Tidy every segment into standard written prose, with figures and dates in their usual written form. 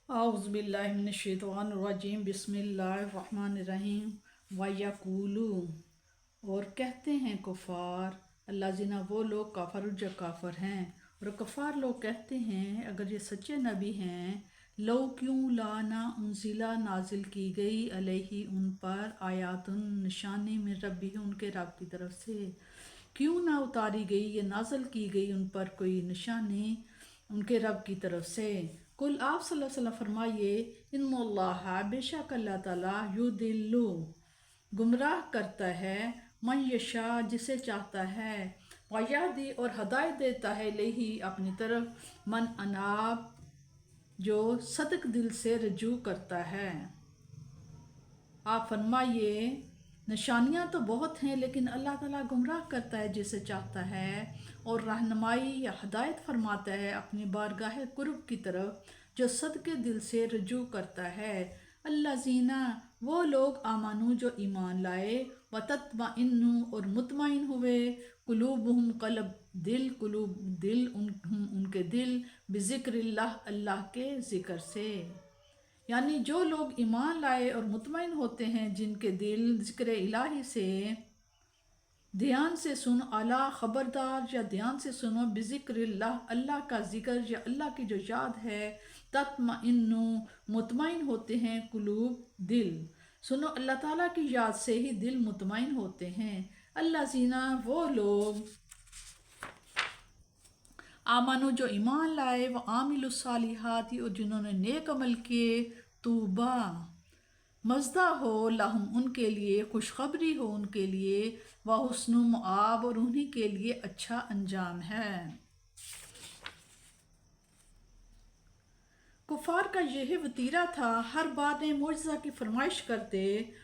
اعوذ باللہ من الشیطان الرجیم بسم اللہ الرحمن الرحیم وَيَقُولُ اور کہتے ہیں کفار اللہ زینا وہ لوگ کافر جو کافر ہیں، اور کفار لوگ کہتے ہیں اگر یہ سچے نبی ہیں لو کیوں لا نہ انزلہ نازل کی گئی علیہ ان پر آیات نشانی من ربی ان کے رب کی طرف سے، کیوں نہ اتاری گئی یا نازل کی گئی ان پر کوئی نشانی ان کے رب کی طرف سے۔ کل آپ صلی اللہ علیہ وسلم فرمائیے ان اللہ بے شک اللہ تعالیٰ یضل گمراہ کرتا ہے من یشاء جسے چاہتا ہے، ویہدی اور ہدایت دیتا ہے الیہ اپنی طرف من اناب جو صدق دل سے رجوع کرتا ہے۔ آپ فرمائیے نشانیاں تو بہت ہیں لیکن اللہ تعالیٰ گمراہ کرتا ہے جسے چاہتا ہے اور رہنمائی یا ہدایت فرماتا ہے اپنی بارگاہ قرب کی طرف جو صدقے دل سے رجوع کرتا ہے۔ اللہ زینہ وہ لوگ آمانو جو ایمان لائے وتطمئن اور مطمئن ہوئے قلوبہم قلوب دل ان کے دل بذکر اللہ اللہ کے ذکر سے، یعنی جو لوگ ایمان لائے اور مطمئن ہوتے ہیں جن کے دل ذکر الہی سے دھیان سے سن اعلیٰ خبردار یا دھیان سے سنو بذکر اللہ اللہ کا ذکر یا اللہ کی جو یاد ہے، تطمئن مطمئن ہوتے ہیں قلوب دل، سنو اللہ تعالیٰ کی یاد سے ہی دل مطمئن ہوتے ہیں۔ اللہ زینہ وہ لوگ آمنو جو ایمان لائے وہ عامل الصالحات اور جنہوں نے نیک عمل کیے، طوبیٰ مزدہ ہو لہم ان کے لیے، خوشخبری ہو ان کے لیے، وحسن مآب اور انہی کے لیے اچھا انجام ہے۔ کفار کا یہ وتیرہ تھا، ہر بار نئے معجزہ کی فرمائش کرتے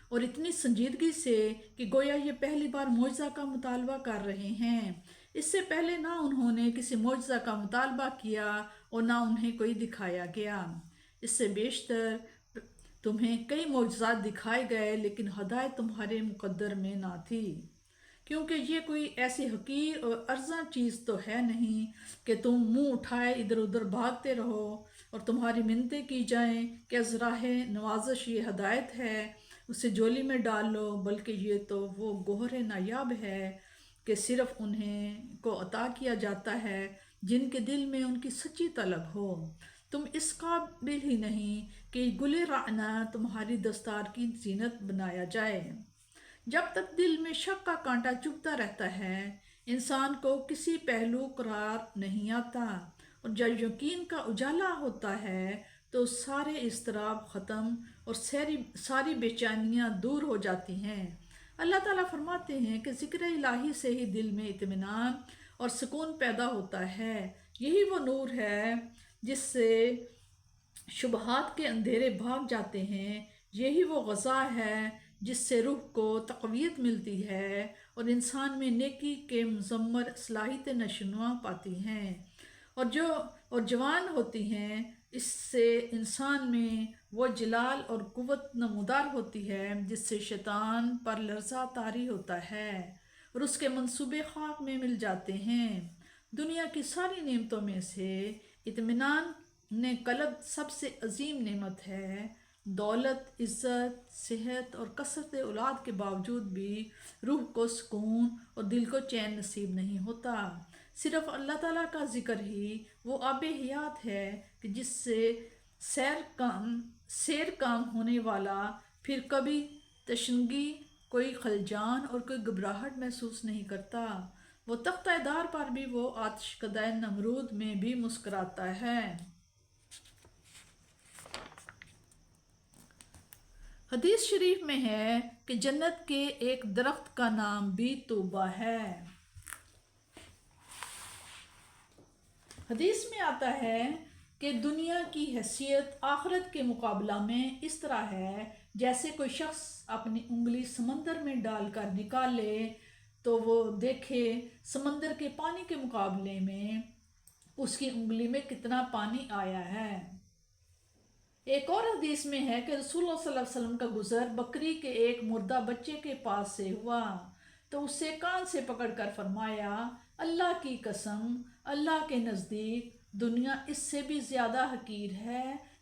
اور اتنی سنجیدگی سے کہ گویا یہ پہلی بار معجزہ کا مطالبہ کر رہے ہیں۔ اس سے پہلے نہ انہوں نے کسی معجزہ کا مطالبہ کیا اور نہ انہیں کوئی دکھایا گیا۔ اس سے بیشتر تمہیں کئی معجزات دکھائے گئے لیکن ہدایت تمہارے مقدر میں نہ تھی، کیونکہ یہ کوئی ایسی حقیر اور ارزاں چیز تو ہے نہیں کہ تم منہ اٹھائے ادھر ادھر بھاگتے رہو اور تمہاری منتیں کی جائیں کہ از راہ نوازش یہ ہدایت ہے اسے جولی میں ڈال لو، بلکہ یہ تو وہ گوہر نایاب ہے کہ صرف انہیں کو عطا کیا جاتا ہے جن کے دل میں ان کی سچی طلب ہو۔ تم اس قابل ہی نہیں کہ گل رعنا تمہاری دستار کی زینت بنایا جائے۔ جب تک دل میں شک کا کانٹا چبھتا رہتا ہے انسان کو کسی پہلو قرار نہیں آتا، اور جب یقین کا اجالا ہوتا ہے تو سارے اضطراب ختم اور ساری بے چینیاں دور ہو جاتی ہیں۔ اللہ تعالیٰ فرماتے ہیں کہ ذکر الہی سے ہی دل میں اطمینان اور سکون پیدا ہوتا ہے، یہی وہ نور ہے جس سے شبہات کے اندھیرے بھاگ جاتے ہیں، یہی وہ غذا ہے جس سے روح کو تقویت ملتی ہے اور انسان میں نیکی کے مضمر صلاحیت نشوونما پاتی ہیں اور جوان ہوتی ہیں۔ اس سے انسان میں وہ جلال اور قوت نمودار ہوتی ہے جس سے شیطان پر لرزہ طاری ہوتا ہے اور اس کے منصوبے خاک میں مل جاتے ہیں۔ دنیا کی ساری نعمتوں میں سے اطمینان قلب سب سے عظیم نعمت ہے۔ دولت، عزت، صحت اور کثرت اولاد کے باوجود بھی روح کو سکون اور دل کو چین نصیب نہیں ہوتا۔ صرف اللہ تعالیٰ کا ذکر ہی وہ آب حیات ہے کہ جس سے سیر کام ہونے والا، پھر کبھی تشنگی، کوئی خلجان اور کوئی گھبراہٹ محسوس نہیں کرتا۔ وہ تختہ دار پر بھی، وہ آتش کدہ نمرود میں بھی مسکراتا ہے۔ حدیث شریف میں ہے کہ جنت کے ایک درخت کا نام بھی طوبیٰ ہے۔ حدیث میں آتا ہے کہ دنیا کی حیثیت آخرت کے مقابلہ میں اس طرح ہے جیسے کوئی شخص اپنی انگلی سمندر میں ڈال کر نکالے تو وہ دیکھے سمندر کے پانی کے مقابلے میں اس کی انگلی میں کتنا پانی آیا ہے۔ ایک اور حدیث میں ہے کہ رسول اللہ صلی اللہ علیہ وسلم کا گزر بکری کے ایک مردہ بچے کے پاس سے ہوا تو اسے کان سے پکڑ کر فرمایا، اللہ کی قسم، اللہ کے نزدیک دنیا اس سے بھی زیادہ حقیر ہے